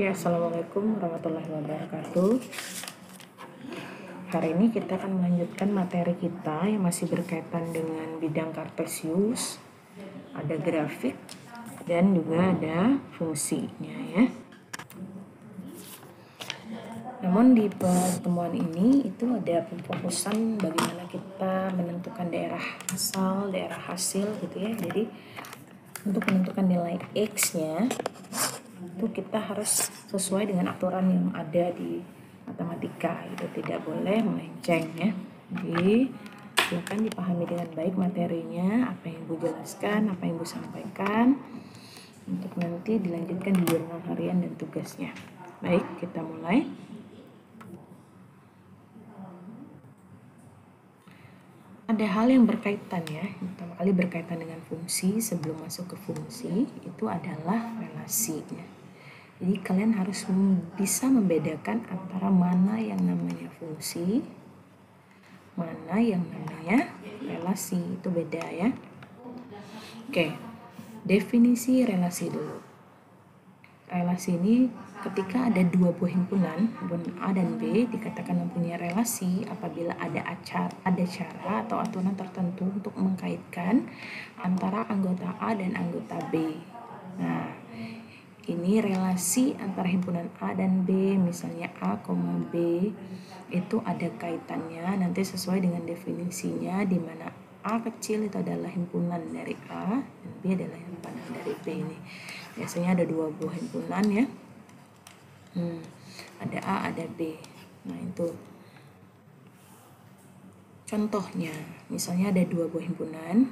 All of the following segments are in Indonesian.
Ya, Assalamualaikum warahmatullahi wabarakatuh. Hari ini kita akan melanjutkan materi kita yang masih berkaitan dengan bidang kartesius. Ada grafik dan juga ada fungsinya ya. Namun di pertemuan ini itu ada pemfokusan bagaimana kita menentukan daerah asal, daerah hasil gitu ya. Jadi untuk menentukan nilai X-nya itu kita harus sesuai dengan aturan yang ada di matematika, itu tidak boleh melenceng ya. Jadi silakan dipahami dengan baik materinya, apa yang Ibu jelaskan, apa yang Ibu sampaikan, untuk nanti dilanjutkan di jurnal harian dan tugasnya. Baik, kita mulai. Ada hal yang berkaitan ya, pertama kali berkaitan dengan fungsi. Sebelum masuk ke fungsi itu adalah relasinya. Jadi kalian harus bisa membedakan antara mana yang namanya fungsi, mana yang namanya relasi, itu beda ya. Oke, definisi relasi dulu. Relasi ini ketika ada dua buah himpunan A dan B dikatakan mempunyai relasi apabila ada cara atau aturan tertentu untuk mengkaitkan antara anggota A dan anggota B. Nah, ini relasi antara himpunan A dan B, misalnya A, B, itu ada kaitannya nanti sesuai dengan definisinya, di mana A kecil itu adalah himpunan dari A dan B adalah himpunan dari B. Ini biasanya ada dua buah himpunan ya, ada A, ada B. Nah itu contohnya, misalnya ada dua buah himpunan,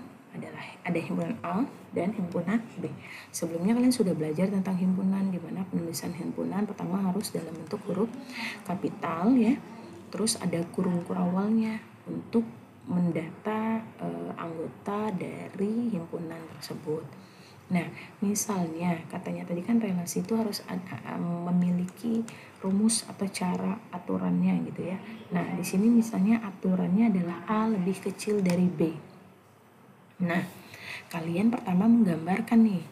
ada himpunan A dan himpunan B. Sebelumnya kalian sudah belajar tentang himpunan, di mana penulisan himpunan pertama harus dalam bentuk huruf kapital ya. Terus ada kurung kurawalnya untuk mendata anggota dari himpunan tersebut. Nah, misalnya katanya tadi kan relasi itu harus memiliki rumus atau cara aturannya gitu ya. Nah, di sini misalnya aturannya adalah A lebih kecil dari B. Nah, kalian pertama menggambarkan nih,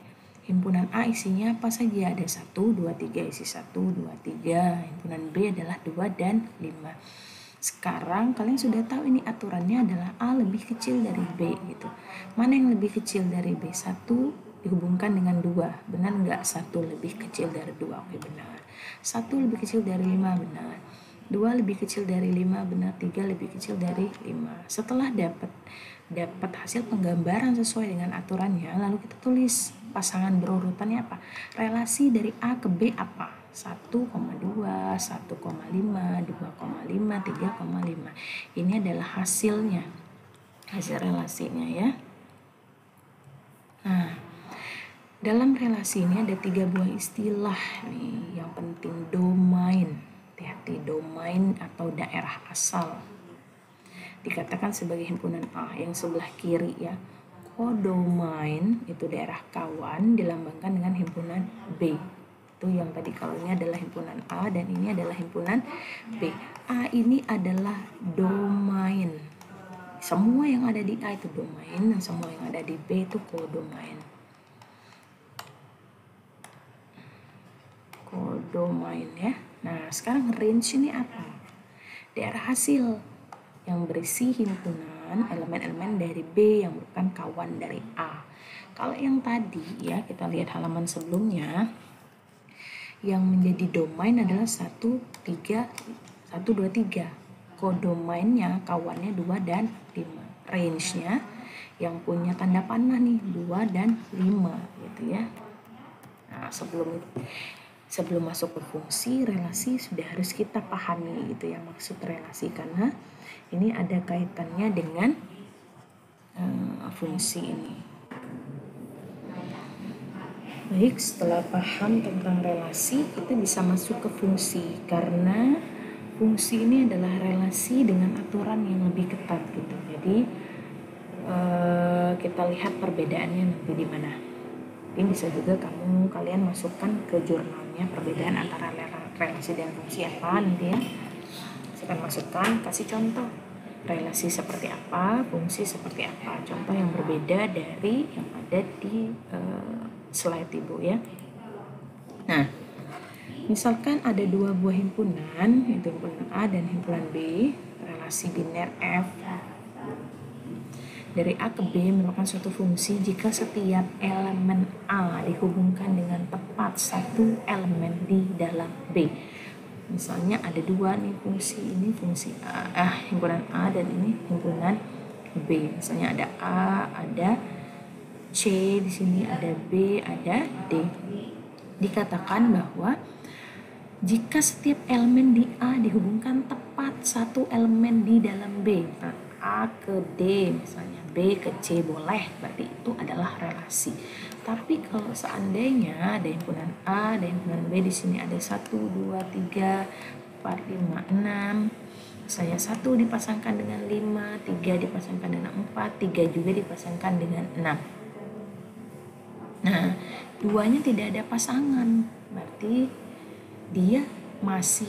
himpunan A isinya apa saja? Ada 1, 2, 3, isi 1, 2, 3. Himpunan B adalah 2 dan 5. Sekarang kalian sudah tahu ini aturannya adalah A lebih kecil dari B gitu. Mana yang lebih kecil dari B? 1 dihubungkan dengan 2. Benar nggak? 1 lebih kecil dari 2. Oke, benar. 1 lebih kecil dari 5. Benar. 2 lebih kecil dari 5. Benar. 3 lebih kecil dari 5. Setelah dapat hasil penggambaran sesuai dengan aturannya, lalu kita tulis pasangan berurutannya apa? Relasi dari A ke B apa? 1,2, 1,5, 2,5, 3,5. Ini adalah hasilnya, hasil relasinya ya. Nah, dalam relasi ini ada 3 buah istilah nih yang penting. Domain, hati-hati, domain atau daerah asal dikatakan sebagai himpunan A yang sebelah kiri ya. Kodomain itu daerah kawan dilambangkan dengan himpunan B. Itu yang tadi kalau ini adalah himpunan A dan ini adalah himpunan B. A ini adalah domain. Semua yang ada di A itu domain dan semua yang ada di B itu kodomain. Kodomain ya. Nah, sekarang range ini apa? Daerah hasil yang berisi himpunan elemen-elemen dari B yang bukan kawan dari A. Kalau yang tadi ya, kita lihat halaman sebelumnya, yang menjadi domain adalah 1, 2, 3. Kodomainnya kawannya 2 dan 5. Range-nya yang punya tanda panah nih 2 dan 5 gitu ya. Nah, sebelum masuk ke fungsi, relasi sudah harus kita pahami gitu ya, maksud relasi, karena ini ada kaitannya dengan fungsi ini. Baik, setelah paham tentang relasi, kita bisa masuk ke fungsi, karena fungsi ini adalah relasi dengan aturan yang lebih ketat gitu. Jadi kita lihat perbedaannya nanti di mana. Ini bisa juga kalian masukkan ke jurnalnya perbedaan antara relasi dan fungsi apa nanti ya. Saya akan masukkan, kasih contoh relasi seperti apa, fungsi seperti apa, contoh yang berbeda dari yang ada di slide Ibu ya. Nah, Misalkan ada dua buah himpunan, yaitu himpunan A dan himpunan B, relasi biner F dari A ke B merupakan suatu fungsi jika setiap elemen A dihubungkan dengan tepat satu elemen di dalam B. Misalnya ada dua nih fungsi, ini fungsi himpunan A dan ini himpunan B. Misalnya ada A, ada C, di sini ada B, ada D. Dikatakan bahwa jika setiap elemen di A dihubungkan tepat satu elemen di dalam B, A ke D misalnya, B ke C boleh, berarti itu adalah relasi. Tapi kalau seandainya ada himpunan A, ada himpunan B, di sini ada 1, 2, 3, 4, 5, 6. Misalnya 1 dipasangkan dengan 5, 3 dipasangkan dengan 4, 3 juga dipasangkan dengan 6. Nah, duanya tidak ada pasangan, berarti dia masih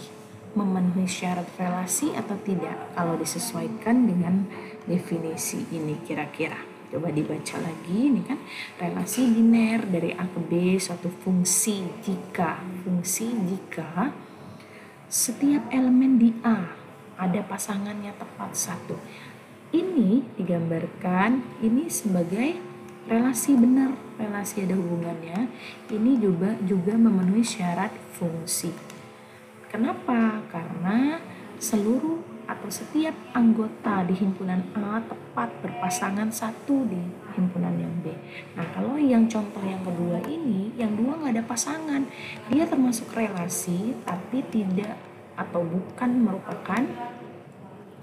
memenuhi syarat relasi atau tidak kalau disesuaikan dengan definisi ini kira-kira. Coba dibaca lagi, ini kan relasi biner dari A ke B, suatu fungsi jika setiap elemen di A ada pasangannya tepat satu. Ini digambarkan ini sebagai relasi benar, relasi ada hubungannya. Ini juga memenuhi syarat fungsi. Kenapa? Karena seluruh atau setiap anggota di himpunan A tepat berpasangan satu di himpunan yang B. Nah, kalau yang contoh yang kedua ini, yang dua nggak ada pasangan, dia termasuk relasi tapi tidak atau bukan merupakan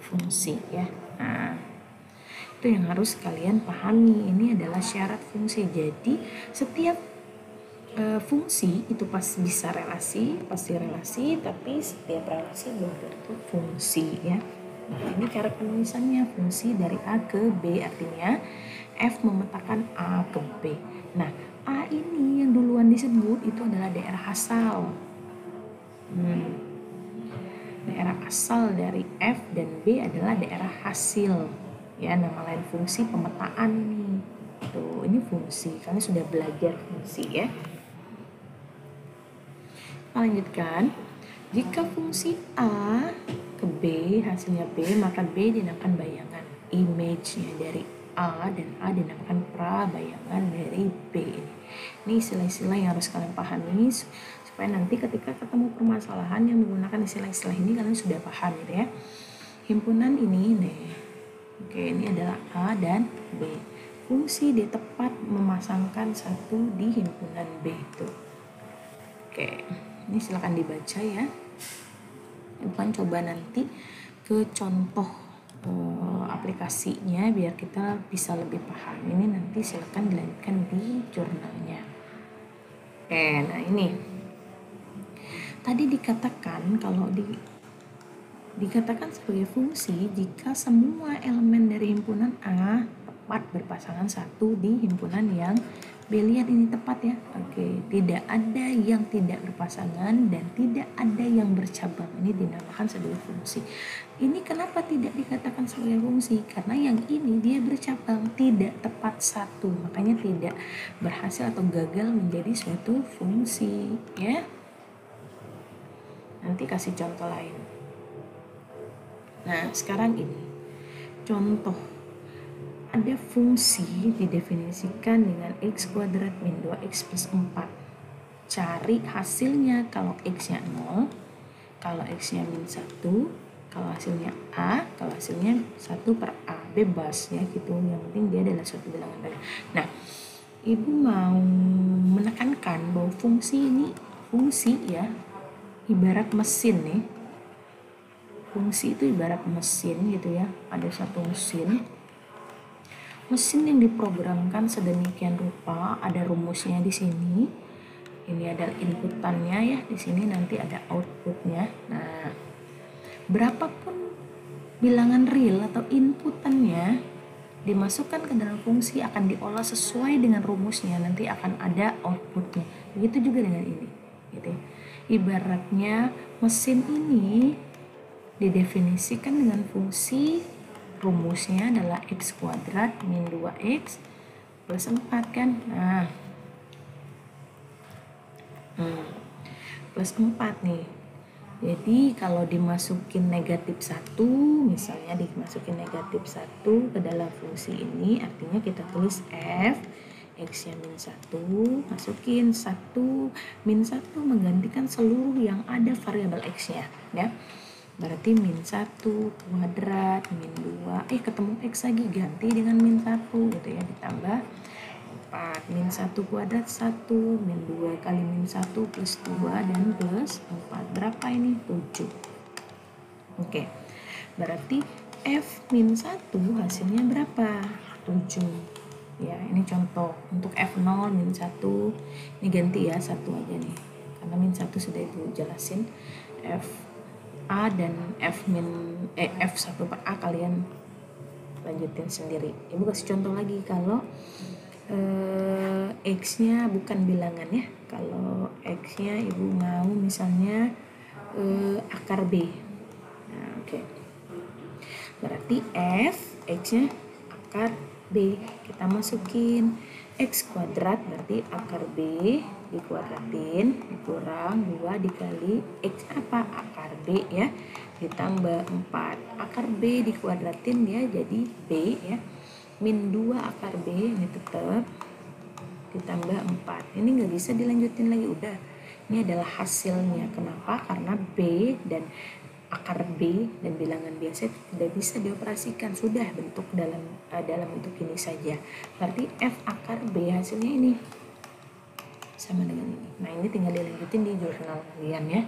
fungsi ya. Nah, itu yang harus kalian pahami. Ini adalah syarat fungsi. Jadi setiap fungsi itu pasti bisa pasti relasi, tapi setiap relasi belum tentu fungsi ya. Nah, ini cara penulisannya, fungsi dari A ke B, artinya F memetakan A ke B. Nah, A ini yang duluan disebut itu adalah daerah asal. Daerah asal dari F dan B adalah daerah hasil. Ya, nama lain fungsi pemetaan nih. Tuh, ini fungsi. Kalian sudah belajar fungsi ya. Lanjutkan, jika fungsi A ke B hasilnya B, maka B dinamakan bayangan image-nya dari A dan A dinamakan prabayangan dari B. Ini istilah-istilah yang harus kalian pahami supaya nanti ketika ketemu permasalahan yang menggunakan istilah-istilah ini kalian sudah paham gitu ya. Himpunan ini nih, oke, ini adalah A dan B. Fungsi dia tepat memasangkan satu di himpunan B itu. Oke. Ini silakan dibaca ya. Bukan coba nanti ke contoh aplikasinya biar kita bisa lebih paham. Ini nanti silakan dilanjutkan di jurnalnya. Oke, nah ini. Tadi dikatakan kalau dikatakan sebagai fungsi jika semua elemen dari himpunan A tepat berpasangan satu di himpunan yang B. Lihat ini tepat ya. Oke, tidak ada yang tidak berpasangan dan tidak ada yang bercabang. Ini dinamakan sebagai fungsi. Ini kenapa tidak dikatakan sebagai fungsi? Karena yang ini dia bercabang, tidak tepat satu. Makanya tidak berhasil atau gagal menjadi suatu fungsi, ya. Nanti kasih contoh lain. Nah, sekarang ini contoh. Ada fungsi didefinisikan dengan x kuadrat min 2x plus 4. Cari hasilnya kalau x-nya 0, kalau x-nya min 1, kalau hasilnya A, kalau hasilnya 1 per A. Bebas ya gitu, yang penting dia adalah suatu bilangan tadi. Nah, Ibu mau menekankan bahwa fungsi ini, fungsi ya, ibarat mesin nih. Fungsi itu ibarat mesin gitu ya, ada satu mesin yang diprogramkan sedemikian rupa, ada rumusnya di sini. Ini ada inputannya ya, di sini nanti ada outputnya. Nah, berapapun bilangan real atau inputannya dimasukkan ke dalam fungsi akan diolah sesuai dengan rumusnya, nanti akan ada outputnya. Begitu juga dengan ini, gitu. Ibaratnya mesin ini didefinisikan dengan fungsi, rumusnya adalah x kuadrat min 2x plus 4 kan. Nah, plus 4 nih. Jadi kalau dimasukin negatif 1, misalnya dimasukin negatif 1 ke dalam fungsi ini, artinya kita tulis f x-nya min 1, masukin 1, min 1 menggantikan seluruh yang ada variabel x-nya ya. Berarti min 1 kuadrat, min 2, ketemu x lagi, ganti dengan min 1 gitu ya, ditambah 4, min 1 kuadrat 1, min 2 kali min 1 plus 2 dan plus 4. Berapa ini? 7. Oke, berarti f min 1 hasilnya berapa? 7. Ya, ini contoh untuk f0 min 1, ini ganti ya 1 aja nih, karena min 1 sudah Ibu jelasin. F A dan F1 per A kalian lanjutin sendiri. Ibu kasih contoh lagi kalau X-nya bukan bilangan ya. Kalau X-nya Ibu mau misalnya akar B. Nah, oke. Berarti F X-nya akar B. Kita masukin X kuadrat, berarti akar B dikuadratin dikurang 2 dikali X apa? Akar B ya, ditambah 4. Akar B dikuadratin ya jadi B ya, min 2 akar B ini tetap ditambah 4. Ini nggak bisa dilanjutin lagi, udah. Ini adalah hasilnya. Kenapa? Karena B dan akar B dan bilangan biasa tidak bisa dioperasikan, sudah bentuk dalam bentuk ini saja. Berarti F akar B hasilnya ini sama dengan ini. Nah, ini tinggal dilanjutin di jurnal kalian ya.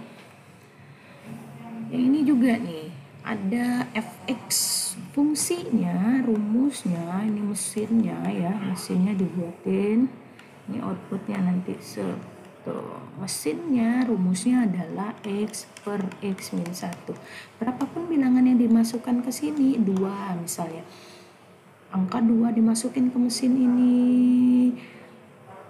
Yang ini juga nih, ada fx fungsinya, rumusnya, ini mesinnya ya, mesinnya dibuatin. Ini outputnya nanti mesinnya rumusnya adalah x per x min 1. Berapapun bilangan yang dimasukkan ke sini, 2 misalnya. Angka 2 dimasukin ke mesin ini,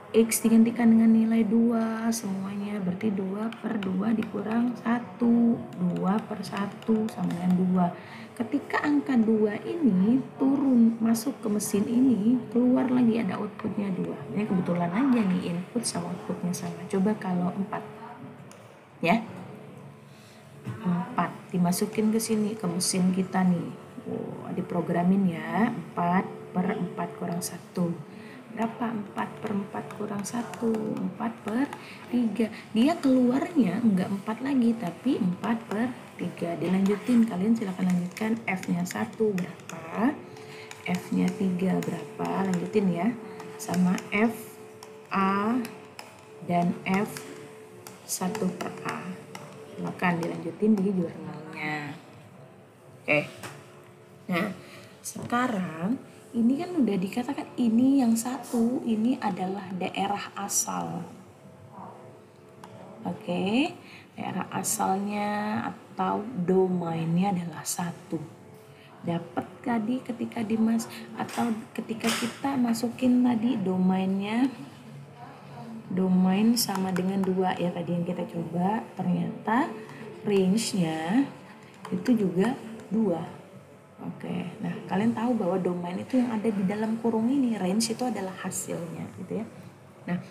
x digantikan dengan nilai 2 semuanya, berarti 2 per 2 dikurang 1, 2 per 1 sama dengan 2. Ketika angka 2 ini turun masuk ke mesin ini, keluar lagi ada outputnya 2. Ini kebetulan aja nih input sama outputnya sama. Coba kalau 4 ya, 4 dimasukin ke sini, ke mesin kita nih. Diprogramin ya, 4 per 4 kurang 1. Berapa? 4 per 4 kurang 1, 4 per 3. Dia keluarnya enggak 4 lagi, tapi 4 per 3. Dilanjutin, kalian silakan lanjutkan. F-nya 1 berapa? F-nya 3 berapa? Lanjutin ya. Sama F A dan F 1 per A. Silakan dilanjutin di jurnalnya. Oke. Nah, sekarang ini kan udah dikatakan ini yang 1, ini adalah daerah asal. Oke, daerah asalnya atau domainnya adalah 1. Dapat tadi ketika ketika kita masukin tadi domainnya, domain sama dengan 2 ya tadi yang kita coba, ternyata range-nya itu juga 2. Oke, nah kalian tahu bahwa domain itu yang ada di dalam kurung ini, range itu adalah hasilnya gitu ya. Nah,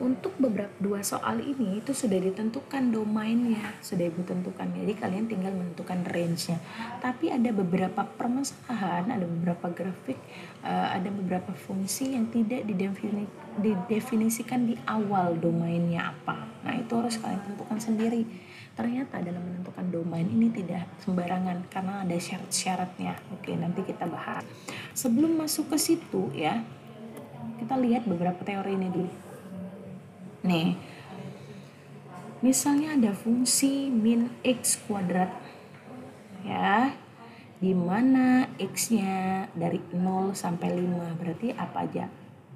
untuk beberapa 2 soal ini itu sudah ditentukan domainnya, sudah ditentukan. Jadi kalian tinggal menentukan range-nya. Tapi ada beberapa permasalahan, ada beberapa grafik, ada beberapa fungsi yang tidak didefinisikan di awal domainnya apa. Nah, itu harus kalian tentukan sendiri. Ternyata dalam menentukan domain ini tidak sembarangan karena ada syarat-syaratnya. Oke, nanti kita bahas. Sebelum masuk ke situ ya, kita lihat beberapa teori ini dulu. Nih, misalnya ada fungsi min x kuadrat ya, di mana x-nya dari 0 sampai 5, berarti apa aja?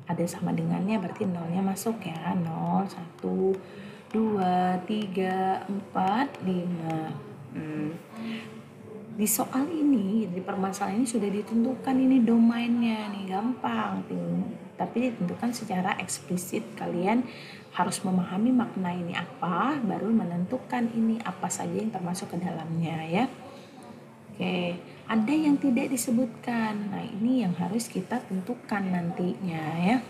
Ada sama dengannya, berarti 0-nya masuk ya, 0, 1, 2, 3, 4, 5. Di soal ini, di permasalahan ini sudah ditentukan ini domainnya nih, gampang. Tapi ditentukan secara eksplisit. Kalian harus memahami makna ini apa, baru menentukan ini apa saja yang termasuk ke dalamnya ya. Oke, ada yang tidak disebutkan. Nah, ini yang harus kita tentukan nantinya ya.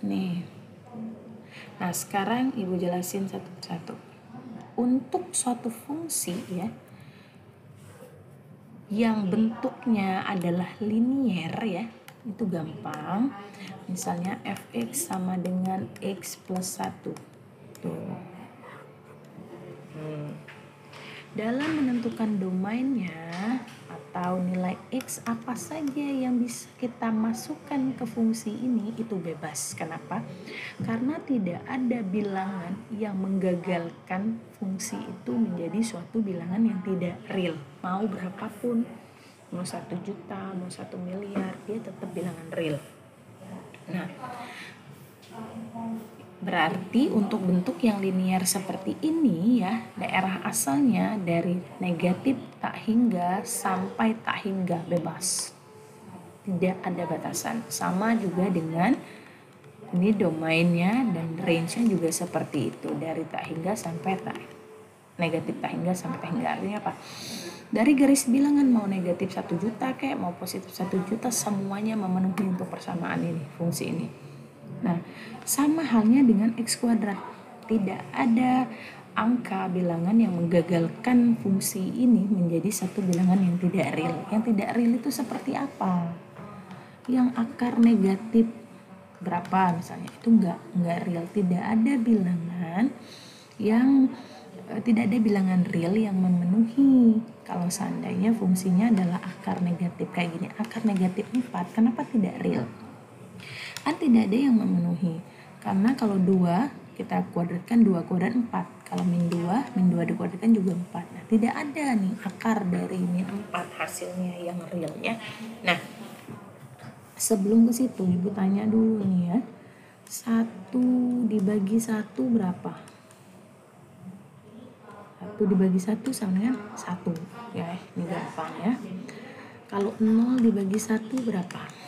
Nih. Nah, sekarang Ibu jelasin satu persatu. Untuk suatu fungsi ya, yang bentuknya adalah linier ya, itu gampang. Misalnya fx sama dengan x plus 1. Tuh. Dalam menentukan domainnya atau nilai x apa saja yang bisa kita masukkan ke fungsi ini itu bebas. Kenapa? Karena tidak ada bilangan yang menggagalkan fungsi itu menjadi suatu bilangan yang tidak real. Mau berapapun, mau 1 juta, mau 1 miliar, dia tetap bilangan real. Nah, berarti untuk bentuk yang linier seperti ini ya, daerah asalnya dari negatif tak hingga sampai tak hingga bebas. Tidak ada batasan. Sama juga dengan ini domainnya dan range-nya juga seperti itu. Dari tak hingga sampai tak. Negatif tak hingga sampai tak hingga. Artinya apa? Dari garis bilangan mau negatif 1 juta kayak mau positif 1 juta semuanya memenuhi untuk persamaan ini, fungsi ini. Nah, sama halnya dengan x kuadrat. Tidak ada angka bilangan yang menggagalkan fungsi ini menjadi satu bilangan yang tidak real. Yang tidak real itu seperti apa? Yang akar negatif berapa misalnya, itu enggak real. Tidak ada bilangan yang tidak ada bilangan real yang memenuhi. Kalau seandainya fungsinya adalah akar negatif kayak gini, akar negatif 4, kenapa tidak real? Kan tidak ada yang memenuhi, karena kalau 2 kita kuadratkan 2 kuadrat 4, kalau min 2 dikuadratkan juga 4. Nah, tidak ada nih akar dari min 4 hasilnya yang real ya. Nah, sebelum ke situ Ibu tanya dulu nih ya, 1 dibagi 1 berapa? 1 dibagi 1 sama dengan 1 ya, ini gampang ya. Kalau 0 dibagi 1 berapa?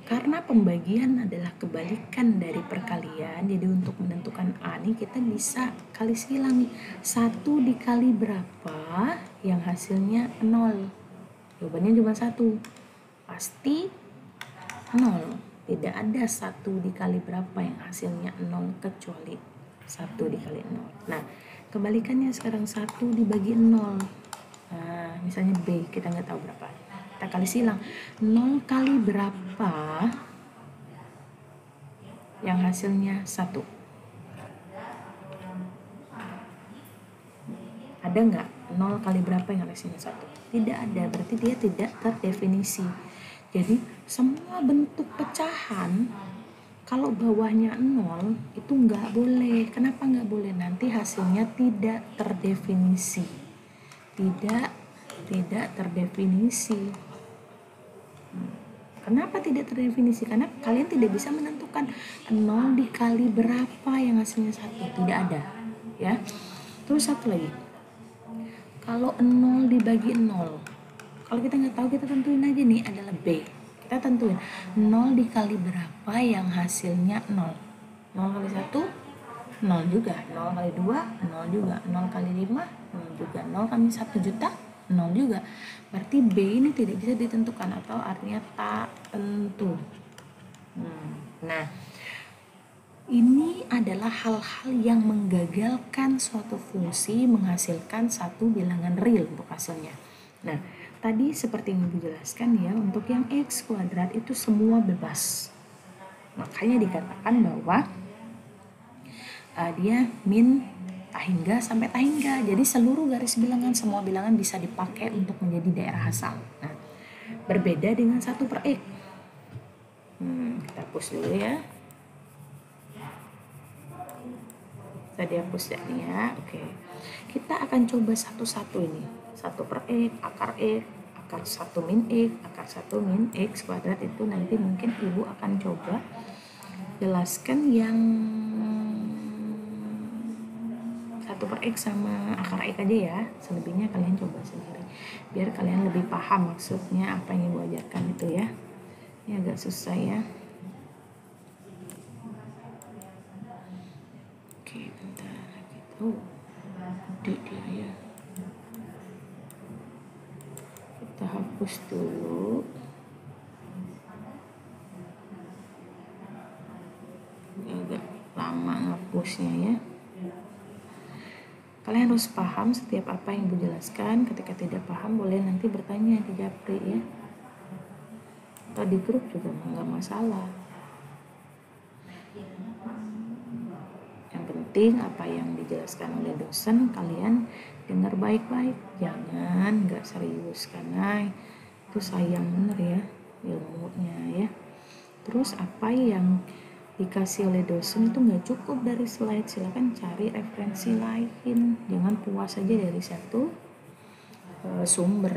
Karena pembagian adalah kebalikan dari perkalian, jadi untuk menentukan A nih kita bisa kali silang nih. 1 dikali berapa yang hasilnya 0? Jawabannya cuma 1. Pasti 0. Tidak ada 1 dikali berapa yang hasilnya 0 kecuali 1 dikali 0. Nah, kebalikannya sekarang 1 dibagi 0. Nah, misalnya B, kita nggak tahu berapa. Kita kali silang. 0 kali berapa yang hasilnya 1? Ada nggak 0 kali berapa yang hasilnya 1? Tidak ada, berarti dia tidak terdefinisi. Jadi semua bentuk pecahan kalau bawahnya 0 itu nggak boleh. Kenapa nggak boleh? Nanti hasilnya tidak terdefinisi. Tidak terdefinisi. Kenapa tidak terdefinisi? Karena kalian tidak bisa menentukan 0 dikali berapa yang hasilnya 1. Tidak ada ya. Terus satu lagi, kalau 0 dibagi 0, kalau kita nggak tahu, kita tentuin aja nih adalah B. Kita tentuin 0 dikali berapa yang hasilnya 0. 0 kali 1, 0 juga. 0 kali 2, 0 juga. 0 kali 5, 0 juga. 0 kali 1 juta, 0 juga. Berarti B ini tidak bisa ditentukan atau artinya tak tentu. Nah, ini adalah hal-hal yang menggagalkan suatu fungsi menghasilkan satu bilangan real untuk hasilnya. Nah, tadi seperti yang Ibu jelaskan ya, untuk yang x kuadrat itu semua bebas. Makanya dikatakan bahwa dia min tak hingga sampai tak hingga. Jadi seluruh garis bilangan, semua bilangan bisa dipakai untuk menjadi daerah asal. Nah, berbeda dengan 1/x. Kita hapus dulu ya. Kita dihapus ya nih ya. Oke. Kita akan coba satu-satu ini. 1/x, akar x, akar 1 min x, akar 1 min x kuadrat itu nanti mungkin Ibu akan coba jelaskan yang 1/x sama akar x aja ya. Selebihnya kalian coba sendiri biar kalian lebih paham maksudnya apa yang Ibu ajarkan itu ya. Ini agak susah ya. Oke, bentar gitu. Dia ya. Kita hapus dulu. rumusnya ya. Kalian harus paham setiap apa yang Ibu jelaskan. Ketika tidak paham boleh nanti bertanya di Japri ya, atau di grup juga nggak masalah. Yang penting apa yang dijelaskan oleh dosen kalian dengar baik-baik, jangan nggak serius, karena itu sayang bener ya ilmunya ya. Terus apa yang dikasih oleh dosen itu nggak cukup dari slide, silakan cari referensi lain, jangan puas saja dari satu sumber.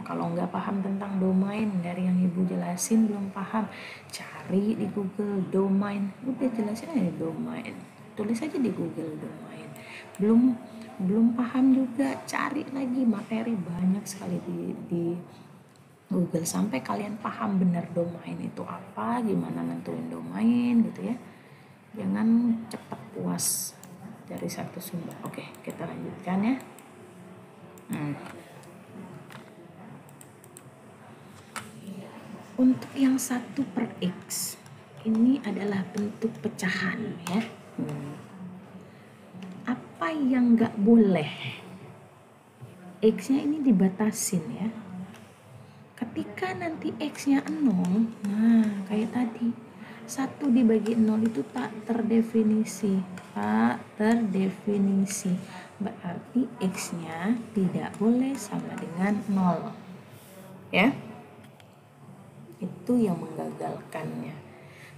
Kalau nggak paham tentang domain dari yang Ibu jelasin, belum paham, cari di Google domain, udah jelasin aja domain, tulis aja di Google domain. Belum paham juga, cari lagi materi banyak sekali di Google sampai kalian paham benar domain itu apa, gimana nentuin domain gitu ya. Jangan cepat puas dari satu sumber. Oke, kita lanjutkan ya. Untuk yang 1/x ini adalah bentuk pecahan ya. Apa yang nggak boleh? X-nya ini dibatasin ya. Ketika nanti X-nya 0, nah kayak tadi 1 dibagi 0 itu tak terdefinisi, berarti X-nya tidak boleh sama dengan 0 ya. Itu yang menggagalkannya.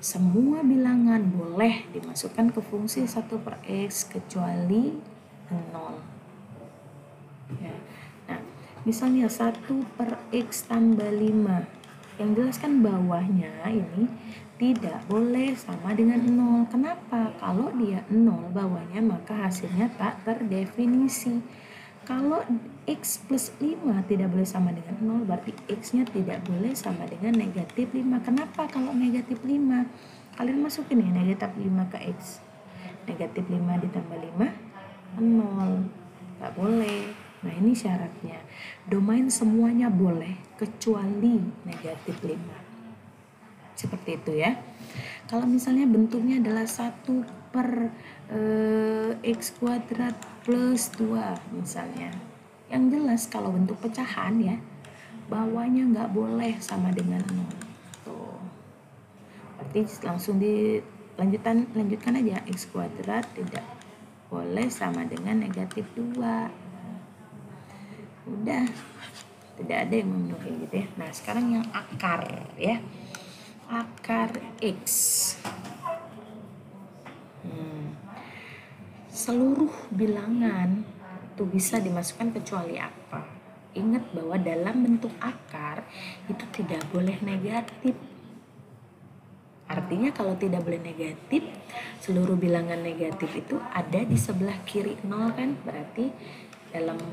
Semua bilangan boleh dimasukkan ke fungsi 1/x kecuali 0 ya. Misalnya 1/x tambah 5, yang jelas kan bawahnya ini tidak boleh sama dengan 0. Kenapa? Kalau dia 0 bawahnya maka hasilnya tak terdefinisi. Kalau x plus 5 tidak boleh sama dengan 0, berarti x-nya tidak boleh sama dengan negatif 5. Kenapa? Kalau negatif 5, kalian masukin ya negatif 5 ke x. Negatif 5 ditambah 5, 0. Gak boleh. Nah ini syaratnya, domain semuanya boleh kecuali negatif 5. Seperti itu ya. Kalau misalnya bentuknya adalah 1/x kuadrat plus 2 misalnya, yang jelas kalau bentuk pecahan ya, bawahnya nggak boleh sama dengan 0. Tuh. Berarti langsung lanjutkan aja, x kuadrat tidak boleh sama dengan negatif 2. Udah, tidak ada yang memenuhi gitu ya. Nah sekarang yang akar ya, akar x. Seluruh bilangan itu bisa dimasukkan kecuali apa? Ingat bahwa dalam bentuk akar itu tidak boleh negatif. Artinya kalau tidak boleh negatif, seluruh bilangan negatif itu ada di sebelah kiri 0 kan? Berarti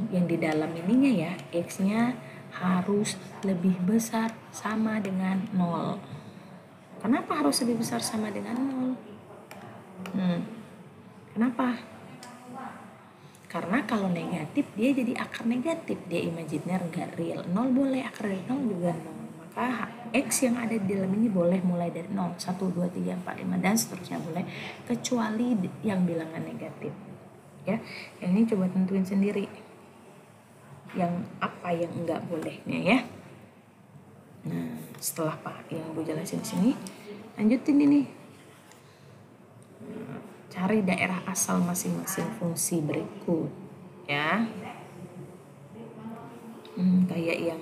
yang di dalam ininya ya, x-nya harus lebih besar sama dengan 0. Kenapa harus lebih besar sama dengan 0? Kenapa? Karena kalau negatif dia jadi akar negatif, dia imajiner nggak real. 0 boleh, akar dari 0 juga 0. Maka x yang ada di dalam ini boleh mulai dari 0, 1, 2, 3, 4, 5 dan seterusnya boleh, kecuali yang bilangan negatif. Ya, yang ini coba tentuin sendiri yang apa yang enggak bolehnya ya. Nah setelah yang Bu jelasin sini, lanjutin ini, cari daerah asal masing-masing fungsi berikut ya. Kayak yang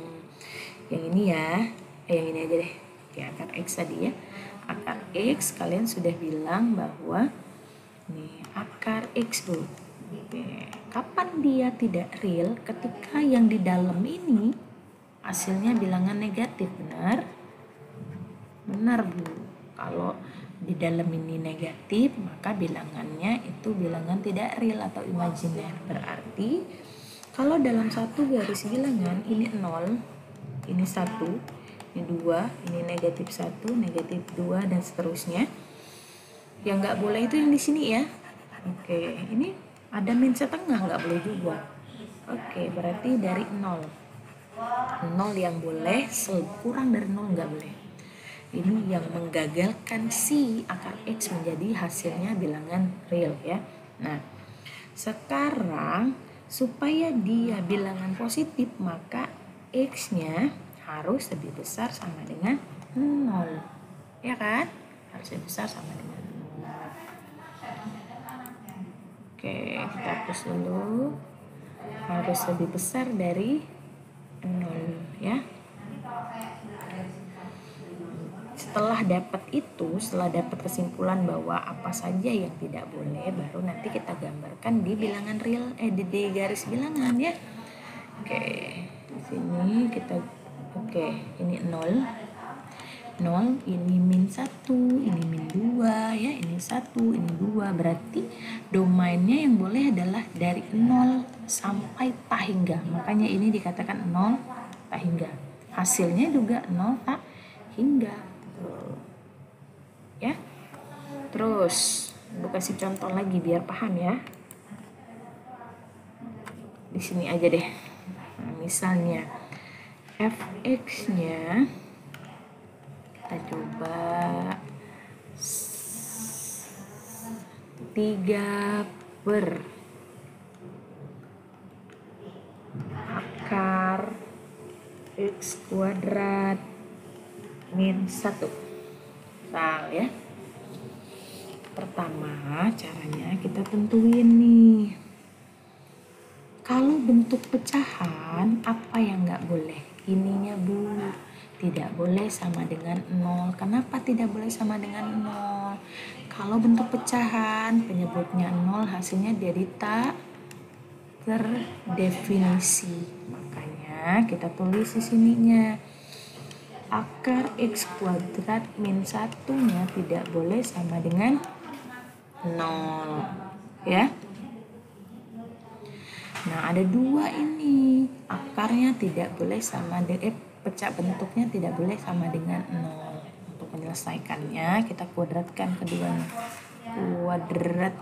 ini ya, yang ini aja deh, kayak akar x tadi ya. Akar x kalian sudah bilang bahwa nih akar x Bu. Kapan dia tidak real? Ketika yang di dalam ini hasilnya bilangan negatif, benar? Benar Bu. Kalau di dalam ini negatif, maka bilangannya itu bilangan tidak real atau imajiner. Berarti kalau dalam satu garis bilangan ini 0, ini 1, ini 2, ini negatif 1, negatif 2 dan seterusnya. Yang nggak boleh itu yang di sini ya. Oke, ini ada min setengah, nggak boleh juga. Oke, berarti dari 0 yang boleh, kurang dari 0 nggak boleh. Ini yang menggagalkan si akar X menjadi hasilnya bilangan real ya. Nah, sekarang supaya dia bilangan positif maka X-nya harus lebih besar sama dengan 0. Ya kan? Harus lebih besar sama dengan 0. Oke, kita hapus dulu. Harus lebih besar dari 0 ya. Setelah dapat kesimpulan bahwa apa saja yang tidak boleh, baru nanti kita gambarkan di bilangan real, di garis bilangan ya. Oke, di sini kita, ini 0, ini min 1, ini min 2 ya, ini 1, ini 2. Berarti domainnya yang boleh adalah dari 0 sampai tak hingga. Makanya ini dikatakan 0 tak hingga. Hasilnya juga 0 tak hingga. Ya. Terus, aku kasih contoh lagi biar paham ya. Di sini aja deh. Nah, misalnya fx-nya kita coba 3 per akar x kuadrat min 1. Misal ya. Pertama caranya kita tentuin nih. Kalau bentuk pecahan apa yang nggak boleh? Ininya Bu, tidak boleh sama dengan 0. Kenapa tidak boleh sama dengan 0? Kalau bentuk pecahan penyebutnya 0 hasilnya jadi tak terdefinisi. Makanya kita tulis di sininya. Akar x kuadrat min 1-nya tidak boleh sama dengan 0 ya. Nah, ada 2 ini. Akarnya tidak boleh sama dengan pecah bentuknya tidak boleh sama dengan 0. Untuk menyelesaikannya kita kuadratkan keduanya. Kuadrat.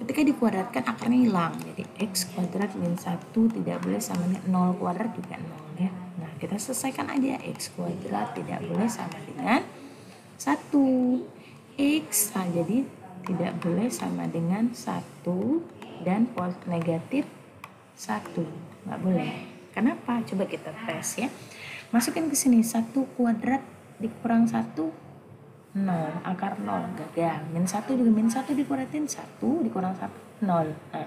Ketika dikuadratkan akarnya hilang. Jadi x kuadrat min 1 tidak boleh sama dengan 0 kuadrat juga 0 ya. Nah, kita selesaikan aja. X kuadrat tidak boleh sama dengan 1. X, jadi tidak boleh sama dengan 1 dan negatif 1. Nggak boleh. Kenapa? Coba kita tes ya. Masukin ke sini 1 kuadrat dikurang 1, 0. Akar 0, gagal. Min 1 juga min 1 dikuadratin 1 dikurang 1, 0. Nah,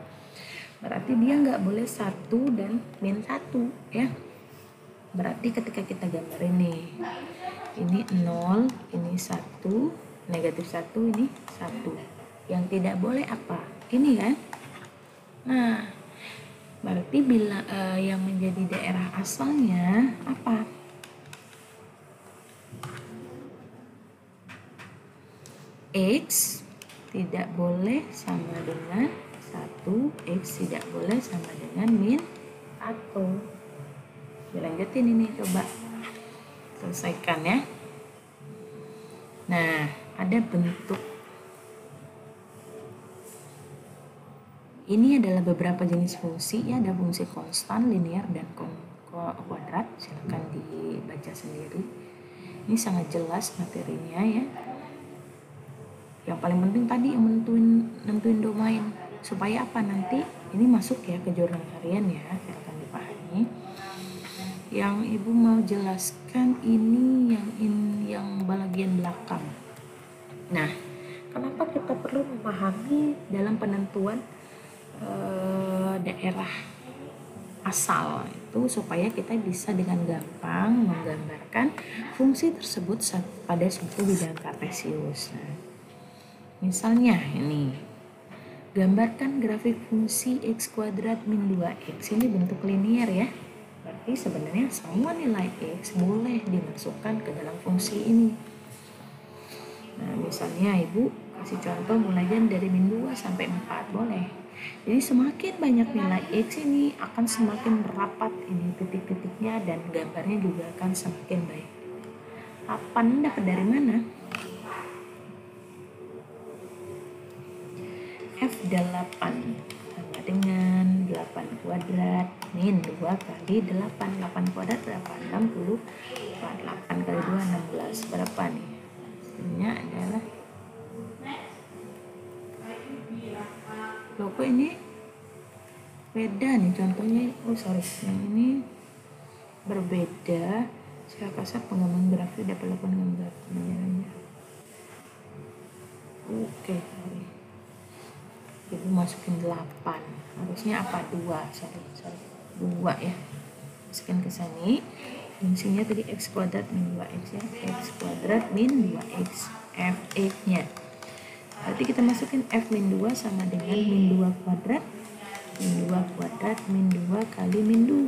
berarti dia nggak boleh 1 dan min 1 ya. Berarti ketika kita gambarin nih, ini 0, ini 1, negatif 1, ini 1. Yang tidak boleh apa? Ini kan? Nah, berarti bila yang menjadi daerah asalnya apa? X tidak boleh sama dengan 1, X tidak boleh sama dengan min 1. Dilanjutin ini, coba selesaikan ya. Nah, ada bentuk ini adalah beberapa jenis fungsi ya. Ada fungsi konstan, linear, dan kuadrat. Silakan dibaca sendiri. Ini sangat jelas materinya ya. Yang paling penting tadi yang nentuin domain supaya apa nanti ini masuk ya ke jurnal harian ya. Silakan dipahami. Yang Ibu mau jelaskan ini yang bagian belakang. Nah, kenapa kita perlu memahami dalam penentuan daerah asal itu supaya kita bisa dengan gampang menggambarkan fungsi tersebut pada suatu bidang kartesius. Nah, misalnya ini, gambarkan grafik fungsi x kuadrat min 2x. Ini bentuk linier ya. Berarti sebenarnya semua nilai x boleh dimasukkan ke dalam fungsi ini. Nah, misalnya Ibu kasih contoh mulai dari min 2 sampai 4 boleh. Jadi semakin banyak nilai x ini akan semakin rapat ini titik-titiknya dan gambarnya juga akan semakin baik. Papan dapat dari mana? F8 sama dengan 8 8 kuadrat min 2 kali 8. 8 kuadrat berapa? 60. 8 kali 2 16. Berapa nih? Hasilnya adalah kok ini beda nih contohnya. Yang ini berbeda. Secara kasar pengembangan grafik dapat lakukan gambar penjelasannya. Oke, Ibu masukin 8. Harusnya apa? 2. Sorry. 2 ya. Masukin ke sini. Fungsinya tadi x kuadrat min 2x ya. X kuadrat min 2x. F(x)-nya. Berarti kita masukin f min 2 sama dengan min 2 kuadrat. Min 2 kuadrat min 2 kali min 2.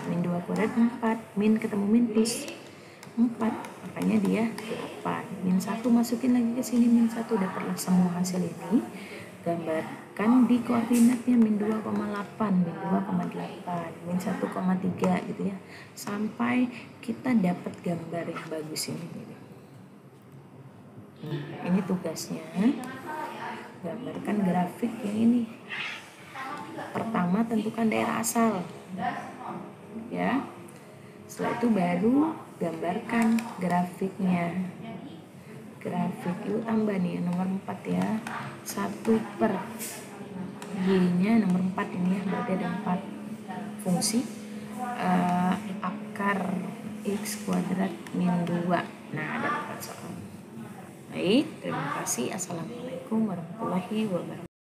Min 2 kuadrat 4. Min ketemu min plus 4. Makanya dia 8. Min 1 masukin lagi ke sini. Min 1 dapatlah semua hasil ini. Gambarkan di koordinatnya min 2,8, min 2,8, min 1,3 gitu ya. Sampai kita dapat gambar yang bagus ini. Ini tugasnya. Gambarkan grafik yang ini. Pertama tentukan daerah asal. Ya. Setelah itu baru gambarkan grafiknya. Grafik itu tambah nih nomor 4 ya. 1 per Y-nya nomor 4 ini ya. Berarti ada 4 fungsi. Akar X kuadrat min 2. Nah, ada 4 soal. Baik, terima kasih. Assalamualaikum warahmatullahi wabarakatuh.